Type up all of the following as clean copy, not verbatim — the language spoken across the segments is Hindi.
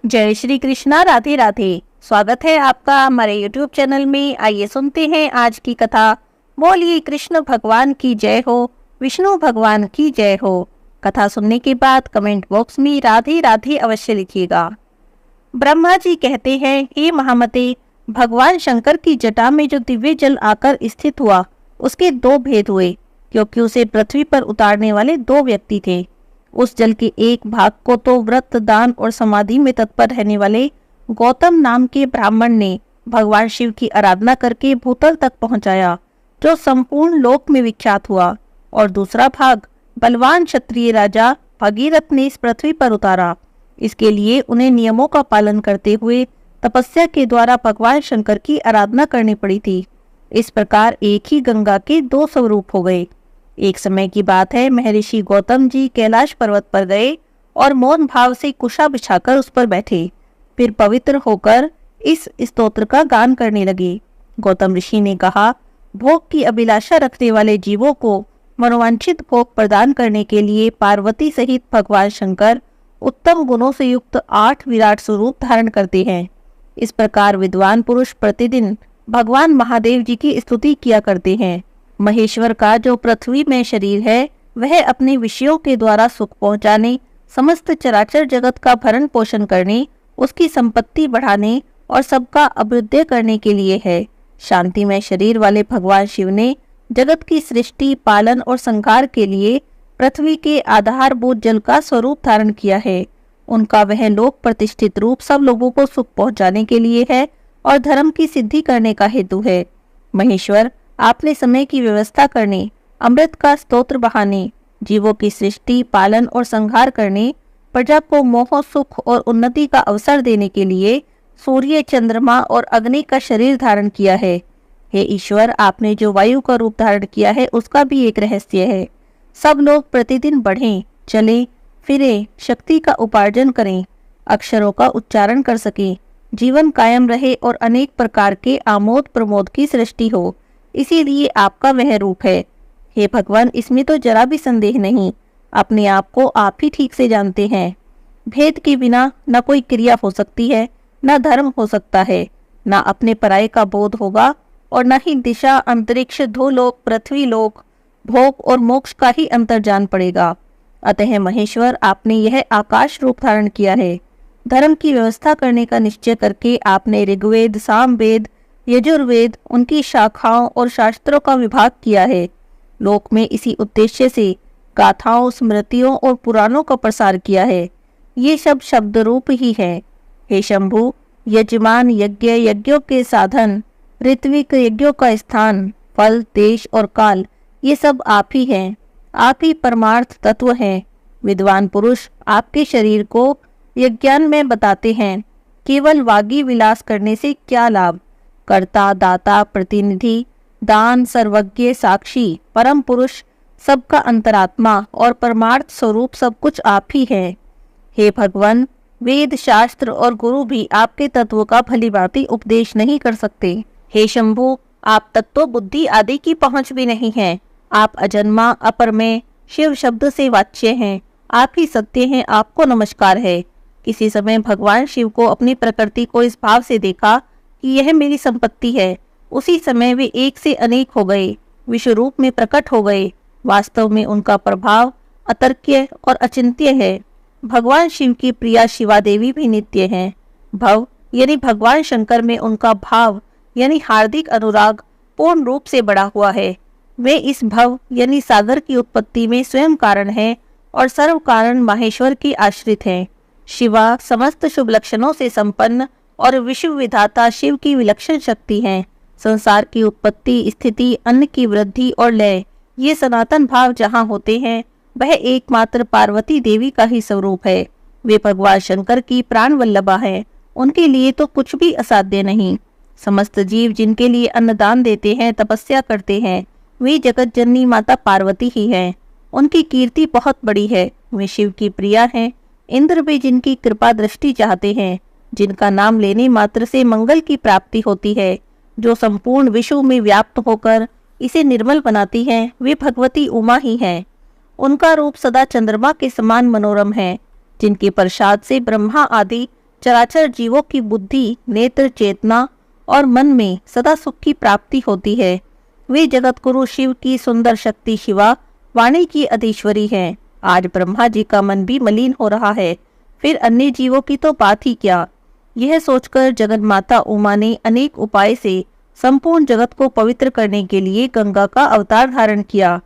जय श्री कृष्णा। राधे राधे। स्वागत है आपका हमारे YouTube चैनल में। आइए सुनते हैं आज की कथा। बोलिए कृष्ण भगवान की जय हो, विष्णु भगवान की जय हो। कथा सुनने के बाद कमेंट बॉक्स में राधे राधे अवश्य लिखिएगा। ब्रह्मा जी कहते हैं, हे महामते, भगवान शंकर की जटा में जो दिव्य जल आकर स्थित हुआ उसके दो भेद हुए, क्योंकि उसे पृथ्वी पर उतारने वाले दो व्यक्ति थे। उस जल के एक भाग को तो व्रत, दान और समाधि में तत्पर रहने वाले गौतम नाम के ब्राह्मण ने भगवान शिव की आराधना करके भूतल तक पहुंचाया, जो संपूर्ण लोक में विख्यात हुआ, और दूसरा भाग बलवान क्षत्रिय राजा भगीरथ ने इस पृथ्वी पर उतारा। इसके लिए उन्हें नियमों का पालन करते हुए तपस्या के द्वारा भगवान शंकर की आराधना करनी पड़ी थी। इस प्रकार एक ही गंगा के दो स्वरूप हो गए। एक समय की बात है, महर्षि गौतम जी कैलाश पर्वत पर गए और मौन भाव से कुशा बिछाकर उस पर बैठे। फिर पवित्र होकर इस स्तोत्र का गान करने लगे। गौतम ऋषि ने कहा, भोग की अभिलाषा रखने वाले जीवों को मनोवांछित भोग प्रदान करने के लिए पार्वती सहित भगवान शंकर उत्तम गुणों से युक्त 8 विराट स्वरूप धारण करते हैं। इस प्रकार विद्वान पुरुष प्रतिदिन भगवान महादेव जी की स्तुति किया करते हैं। महेश्वर का जो पृथ्वी में शरीर है, वह अपने विषयों के द्वारा सुख पहुंचाने, समस्त चराचर जगत का भरण पोषण करने, उसकी संपत्ति बढ़ाने और सबका अभ्युदय करने के लिए है। शांतिमय शरीर वाले भगवान शिव ने जगत की सृष्टि, पालन और संहार के लिए पृथ्वी के आधारभूत जल का स्वरूप धारण किया है। उनका वह लोक प्रतिष्ठित रूप सब लोगों को सुख पहुंचाने के लिए है और धर्म की सिद्धि करने का हेतु है। महेश्वर, आपने समय की व्यवस्था करने, अमृत का स्तोत्र बहाने, जीवों की सृष्टि, पालन और संहार करने, प्रजा को मोह, सुख और उन्नति का अवसर देने के लिए सूर्य, चंद्रमा और अग्नि का शरीर धारण किया है। हे ईश्वर, आपने जो वायु का रूप धारण किया है उसका भी एक रहस्य है। सब लोग प्रतिदिन बढ़ें, चलें, फिरें, शक्ति का उपार्जन करें, अक्षरों का उच्चारण कर सकें, जीवन कायम रहे और अनेक प्रकार के आमोद प्रमोद की सृष्टि हो। इसीलिए आपका वह रूप है। हे भगवान, इसमें तो जरा भी संदेह नहीं। अपने आप को आप ही ठीक से जानते हैं। भेद के बिना न कोई क्रिया हो सकती है, न धर्म हो सकता है, न अपने पराये का बोध होगा और न ही दिशा, अंतरिक्ष, धूलोक, पृथ्वी लोक, भोग और मोक्ष का ही अंतर जान पड़ेगा। अतः महेश्वर, आपने यह आकाश रूप धारण किया है। धर्म की व्यवस्था करने का निश्चय करके आपने ऋग्वेद, सामवेद, यजुर्वेद, उनकी शाखाओं और शास्त्रों का विभाग किया है। लोक में इसी उद्देश्य से गाथाओं, स्मृतियों और पुराणों का प्रसार किया है। ये सब शब्द रूप ही है। हे शंभु, यजमान, यज्ञ, यज्ञों के साधन, ऋत्विक, यज्ञों का स्थान, फल, देश और काल, ये सब आप ही हैं। आप ही परमार्थ तत्व हैं। विद्वान पुरुष आपके शरीर को यज्ञान में बताते हैं। केवल वागी विलास करने से क्या लाभ। कर्ता, दाता, प्रतिनिधि, दान, सर्वज्ञ, साक्षी, परम पुरुष, सबका अंतरात्मा और परमार्थ स्वरूप सब कुछ आप ही हैं। हे भगवान, वेद, शास्त्र और गुरु भी आपके तत्वों का भलीभांति उपदेश नहीं कर सकते। हे शंभु, आप तक तो बुद्धि आदि की पहुंच भी नहीं है। आप अजन्मा, अपरमेय, शिव शब्द से वाच्य हैं। आप ही सत्य हैं। आपको नमस्कार है। किसी समय भगवान शिव को अपनी प्रकृति को इस भाव से देखा कि यह मेरी संपत्ति है। उसी समय वे एक से अनेक हो गए, विश्व रूप में प्रकट हो गए। वास्तव में उनका प्रभाव अतर्क्य और अचिंत्य है। भगवान शिव की प्रिया शिवा देवी भी नित्य हैं। भव यानी भगवान शंकर में उनका भाव यानी हार्दिक अनुराग पूर्ण रूप से बढ़ा हुआ है। वे इस भव यानी सागर की उत्पत्ति में स्वयं कारण है और सर्व कारण माहेश्वर की आश्रित हैं। शिवा समस्त शुभ लक्षणों से संपन्न और विश्व विधाता शिव की विलक्षण शक्ति हैं। संसार की उत्पत्ति, स्थिति, अन्न की वृद्धि और लय, ये सनातन भाव जहाँ होते हैं वह एकमात्र पार्वती देवी का ही स्वरूप है। वे भगवान शंकर की प्राण वल्लभा है। उनके लिए तो कुछ भी असाध्य नहीं। समस्त जीव जिनके लिए अन्नदान देते हैं, तपस्या करते हैं, वे जगत जननी माता पार्वती ही हैं। उनकी कीर्ति बहुत बड़ी है। वे शिव की प्रिया हैं। इंद्र भी जिनकी कृपा दृष्टि चाहते हैं, जिनका नाम लेने मात्र से मंगल की प्राप्ति होती है, जो संपूर्ण विश्व में व्याप्त होकर इसे निर्मल बनाती हैं, वे भगवती उमा ही हैं। उनका रूप सदा चंद्रमा के समान मनोरम है, जिनके प्रसाद से ब्रह्मा आदि चराचर जीवों की बुद्धि, नेत्र, चेतना और मन में सदा सुख की प्राप्ति होती है। वे जगत गुरु शिव की सुंदर शक्ति शिवा वाणी की अधीश्वरी हैं। आज ब्रह्मा जी का मन भी मलिन हो रहा है, फिर अन्य जीवों की तो बात ही क्या। यह सोचकर जगत माता उमा ने अनेक उपाय से संपूर्ण जगत को पवित्र करने के लिए गंगा का अवतार धारण किया।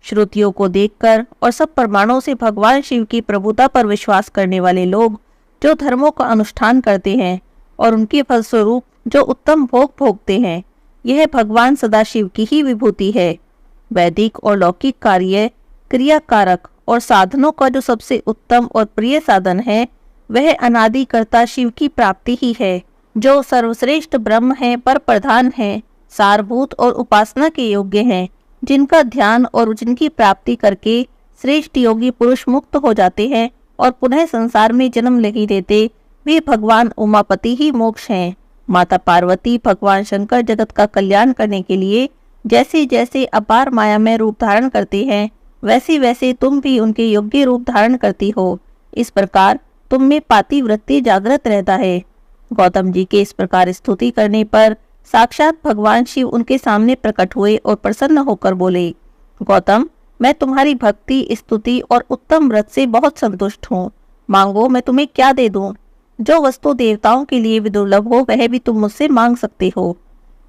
श्रुतियों को देखकर और सब प्रमाणों से भगवान शिव की प्रभुता पर विश्वास करने वाले लोग जो धर्मों का अनुष्ठान करते हैं और उनके फलस्वरूप जो उत्तम भोग भोगते हैं, यह भगवान सदाशिव की ही विभूति है। वैदिक और लौकिक कार्य, क्रियाकारक और साधनों का जो सबसे उत्तम और प्रिय साधन है, वह अनादिकर्ता शिव की प्राप्ति ही है, जो सर्वश्रेष्ठ ब्रह्म है, पर प्रधान है, सारभूत और उपासना के योग्य हैं, जिनका ध्यान और जिनकी प्राप्ति करके श्रेष्ठ योगी पुरुष मुक्त हो जाते हैं और पुनः संसार में जन्म नहीं लेते, वे भगवान उमापति ही मोक्ष हैं। माता पार्वती भगवान शंकर जगत का कल्याण करने के लिए जैसे जैसे अपार माया में रूप धारण करते हैं, वैसे वैसे तुम भी उनके योग्य रूप धारण करती हो। इस प्रकार तुम में पातिव्रत्य जागृत रहता है। गौतम जी के इस प्रकार स्तुति करने पर साक्षात भगवान शिव उनके सामने प्रकट हुए और प्रसन्न होकर बोले, गौतम, मैं तुम्हारी भक्ति, स्तुति और उत्तम व्रत से बहुत संतुष्ट हूँ। मांगो, मैं तुम्हें क्या दे दूं? जो वस्तु देवताओं के लिए भी दुर्लभ हो, वह भी तुम मुझसे मांग सकते हो।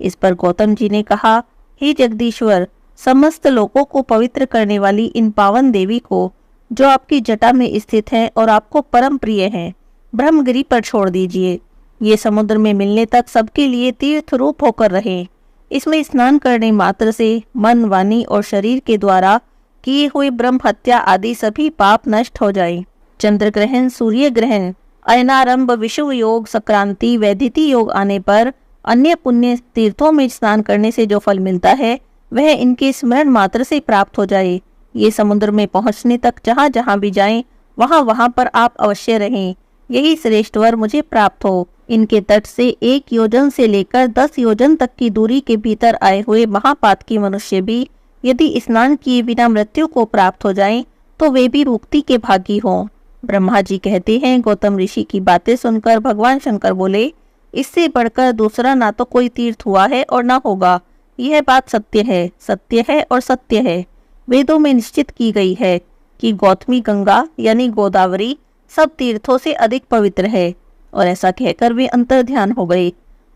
इस पर गौतम जी ने कहा, हे जगदीश्वर, समस्त लोगों को पवित्र करने वाली इन पावन देवी को, जो आपकी जटा में स्थित है और आपको परम प्रिय है, ब्रह्मगिरि पर छोड़ दीजिए। ये समुद्र में मिलने तक सबके लिए तीर्थ रूप होकर रहे। इसमें स्नान करने मात्र से मन, वाणी और शरीर के द्वारा किए हुए ब्रह्म हत्या आदि सभी पाप नष्ट हो जाए। चंद्र ग्रहण, सूर्य ग्रहण, अयनारंभ, विषुव योग, संक्रांति, वैदिति योग आने पर अन्य पुण्य तीर्थों में स्नान करने से जो फल मिलता है, वह इनके स्मरण मात्र से प्राप्त हो जाए। ये समुद्र में पहुंचने तक जहाँ जहाँ भी जाएं, वहाँ वहाँ पर आप अवश्य रहें। यही श्रेष्ठ वर मुझे प्राप्त हो। इनके तट से 1 योजन से लेकर 10 योजन तक की दूरी के भीतर आए हुए महापातकी मनुष्य भी यदि स्नान किए बिना मृत्यु को प्राप्त हो जाएं, तो वे भी मुक्ति के भागी हों। ब्रह्मा जी कहते हैं, गौतम ऋषि की बातें सुनकर भगवान शंकर बोले, इससे बढ़कर दूसरा ना तो कोई तीर्थ हुआ है और ना होगा। यह बात सत्य है और सत्य है। वेदों में निश्चित की गई है कि गौतमी गंगा यानी गोदावरी सब तीर्थों से अधिक पवित्र है। और ऐसा कहकर वे अंतर्ध्यान हो गए।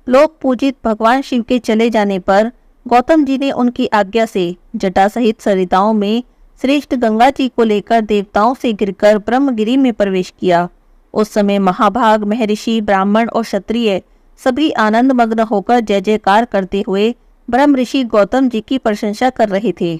लोक पूजित भगवान शिव के चले जाने पर गौतम जी ने उनकी आज्ञा से जटा सहित सरिताओं में श्रेष्ठ गंगा जी को लेकर देवताओं से गिरकर ब्रह्मगिरि में प्रवेश किया। उस समय महाभाग महर्षि, ब्राह्मण और क्षत्रिय सभी आनंद मग्न होकर जय जयकार करते हुए ब्रह्म ऋषि गौतम जी की प्रशंसा कर रहे थे।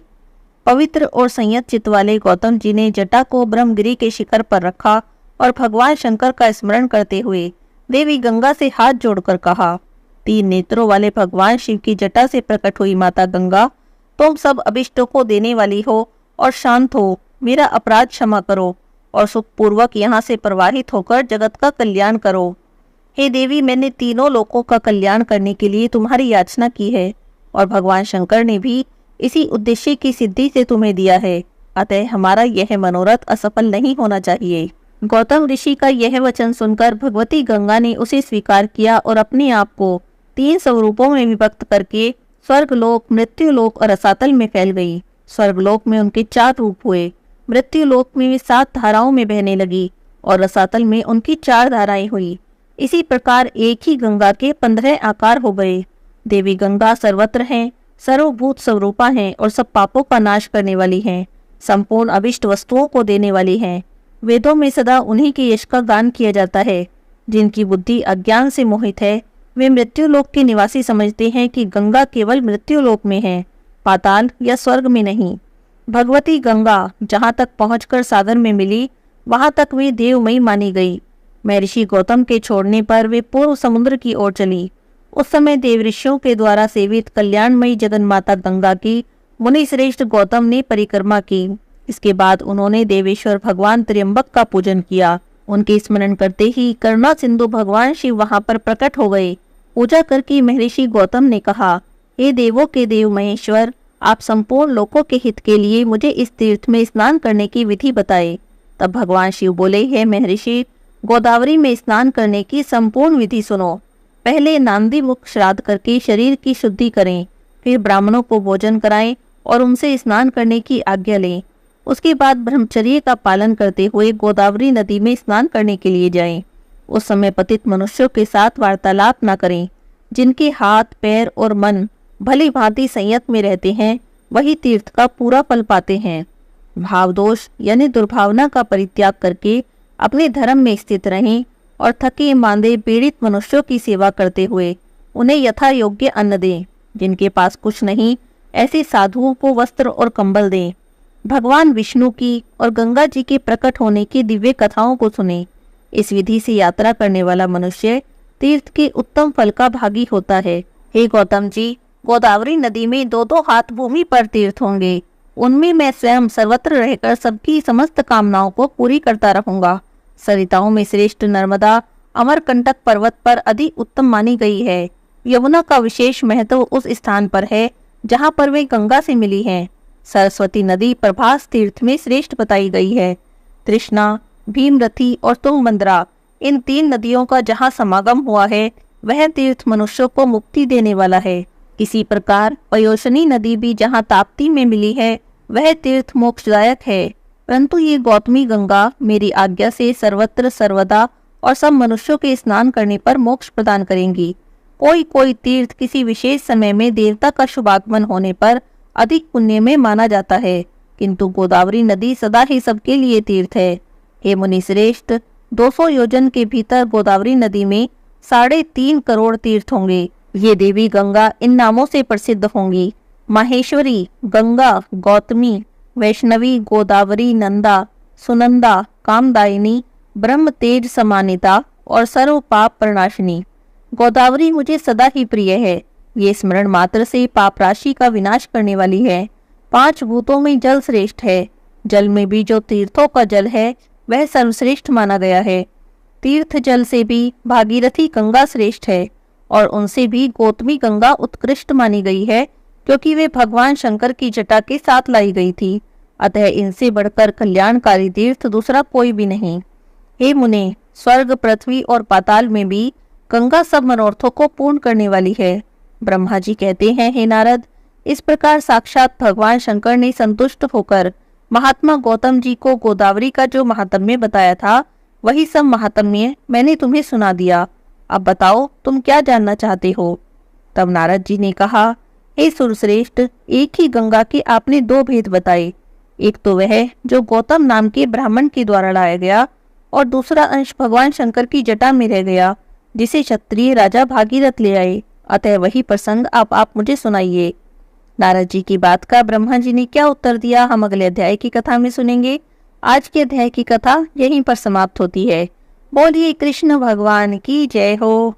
पवित्र और संयत चित्त वाले गौतम जी ने जटा को ब्रह्मगिरि के शिखर पर रखा और भगवान शंकर का स्मरण करते हुए देवी गंगा से हाथ जोड़कर कहा, 3 नेत्रों वाले भगवान शिव की जटा से प्रकट हुई माता गंगा, तुम सब अभिष्टों को देने वाली हो और शांत हो। मेरा अपराध क्षमा करो और सुखपूर्वक यहाँ से प्रवाहित होकर जगत का कल्याण करो। हे देवी, मैंने तीनों लोकों का कल्याण करने के लिए तुम्हारी याचना की है और भगवान शंकर ने भी इसी उद्देश्य की सिद्धि से तुम्हें दिया है। अतः हमारा यह मनोरथ असफल नहीं होना चाहिए। गौतम ऋषि का यह वचन सुनकर भगवती गंगा ने उसे स्वीकार किया और अपने आप को 3 स्वरूपों में विभक्त करके स्वर्गलोक, मृत्युलोक और रसातल में फैल गई। स्वर्गलोक में उनके 4 रूप हुए, मृत्युलोक में वे 7 धाराओं में बहने लगी और रसातल में उनकी 4 धाराएं हुई। इसी प्रकार एक ही गंगा के 15 आकार हो गए। देवी गंगा सर्वत्र हैं, सर्वभूत स्वरूपा हैं और सब पापों का नाश करने वाली हैं, संपूर्ण अभिष्ट वस्तुओं को देने वाली हैं। वेदों में सदा उन्हीं के यश का गान किया जाता है। जिनकी बुद्धि अज्ञान से मोहित है, वे मृत्युलोक के निवासी समझते हैं कि गंगा केवल मृत्युलोक में है, पाताल या स्वर्ग में नहीं। भगवती गंगा जहाँ तक पहुंचकर सागर में मिली, वहां तक वे देवमयी मानी गई। महर्षि गौतम के छोड़ने पर वे पूर्व समुद्र की ओर चली। उस समय देवऋषियों के द्वारा सेवित कल्याणमयी जगन्माता गंगा की मुनि श्रेष्ठ गौतम ने परिक्रमा की। इसके बाद उन्होंने देवेश्वर भगवान त्र्यंबक का पूजन किया। उनके स्मरण करते ही करुणा सिंधु भगवान शिव वहां पर प्रकट हो गए। पूजा करके महर्षि गौतम ने कहा, हे देवों के देव महेश्वर, आप संपूर्ण लोकों के हित के लिए मुझे इस तीर्थ में स्नान करने की विधि बताए। तब भगवान शिव बोले, हे महर्षि, गोदावरी में स्नान करने की संपूर्ण विधि सुनो। पहले नांदी मुख श्राद्ध करके शरीर की शुद्धि करें, फिर ब्राह्मणों को भोजन कराएं और उनसे स्नान करने की आज्ञा लें। उसके बाद ब्रह्मचर्य का पालन करते हुए गोदावरी नदी में स्नान करने के लिए जाएं। उस समय पतित मनुष्यों के साथ वार्तालाप न करें। जिनके हाथ, पैर और मन भली भांति संयत में रहते हैं, वही तीर्थ का पूरा फल पाते हैं। भावदोष यानी दुर्भावना का परित्याग करके अपने धर्म में स्थित रहें और थके मांदे पीड़ित मनुष्यों की सेवा करते हुए उन्हें यथा योग्य अन्न दें। जिनके पास कुछ नहीं, ऐसे साधुओं को वस्त्र और कंबल दें। भगवान विष्णु की और गंगा जी के प्रकट होने की दिव्य कथाओं को सुने। इस विधि से यात्रा करने वाला मनुष्य तीर्थ के उत्तम फल का भागी होता है। हे गौतम जी, गोदावरी नदी में दो दो हाथ भूमि पर तीर्थ होंगे। उनमें मैं स्वयं सर्वत्र रहकर सबकी समस्त कामनाओं को पूरी करता रहूंगा। सरिताओं में श्रेष्ठ नर्मदा अमरकंटक पर्वत पर अधिक उत्तम मानी गई है। यमुना का विशेष महत्व उस स्थान पर है जहाँ पर वे गंगा से मिली हैं। सरस्वती नदी प्रभास तीर्थ में श्रेष्ठ बताई गई है। तृष्णा, भीमरथी और तुंगभद्रा, इन 3 नदियों का जहाँ समागम हुआ है, वह तीर्थ मनुष्यों को मुक्ति देने वाला है। इसी प्रकार पयोशनी नदी भी जहाँ ताप्ती में मिली है, वह तीर्थ मोक्षदायक है। परंतु ये गौतमी गंगा मेरी आज्ञा से सर्वत्र सर्वदा और सब मनुष्यों के स्नान करने पर मोक्ष प्रदान करेंगी। कोई कोई तीर्थ किसी विशेष समय में देवता का शुभागमन होने पर अधिक पुण्य में माना जाता है, किंतु गोदावरी नदी सदा ही सबके लिए तीर्थ है। हे मुनि श्रेष्ठ, 200 योजन के भीतर गोदावरी नदी में 3.5 करोड़ तीर्थ होंगे। ये देवी गंगा इन नामों से प्रसिद्ध होंगी: माहेश्वरी, गंगा, गौतमी, वैष्णवी, गोदावरी, नंदा, सुनंदा, कामदायिनी, ब्रह्म तेज समानिता और सर्व पाप प्रणाशिनी। गोदावरी मुझे सदा ही प्रिय है। ये स्मरण मात्र से पाप राशि का विनाश करने वाली है। 5 भूतों में जल श्रेष्ठ है। जल में भी जो तीर्थों का जल है, वह सर्वश्रेष्ठ माना गया है। तीर्थ जल से भी भागीरथी गंगा श्रेष्ठ है और उनसे भी गौतमी गंगा उत्कृष्ट मानी गई है, क्योंकि वे भगवान शंकर की जटा के साथ लाई गई थी। अतः इनसे बढ़कर कल्याणकारी तीर्थ दूसरा कोई भी नहीं। हे मुने, स्वर्ग, पृथ्वी और पाताल में भी गंगा सब मनोरथों को पूर्ण करने वाली है। ब्रह्मा जी कहते हैं, हे नारद, इस प्रकार साक्षात भगवान शंकर ने संतुष्ट होकर महात्मा गौतम जी को गोदावरी का जो महात्म्य बताया था, वही सब महात्म्य मैंने तुम्हें सुना दिया। अब बताओ, तुम क्या जानना चाहते हो? तब नारद जी ने कहा, हे सुरश्रेष्ठ, एक ही गंगा के आपने 2 भेद बताए। एक तो वह जो गौतम नाम के ब्राह्मण के द्वारा लाया गया, और दूसरा अंश भगवान शंकर की जटा में रह गया, जिसे क्षत्रिय राजा भागीरथ ले आए। अतः वही प्रसंग आप मुझे सुनाइए। नारद जी की बात का ब्रह्मा जी ने क्या उत्तर दिया, हम अगले अध्याय की कथा में सुनेंगे। आज के अध्याय की कथा यहीं पर समाप्त होती है। बोलिए कृष्ण भगवान की जय हो।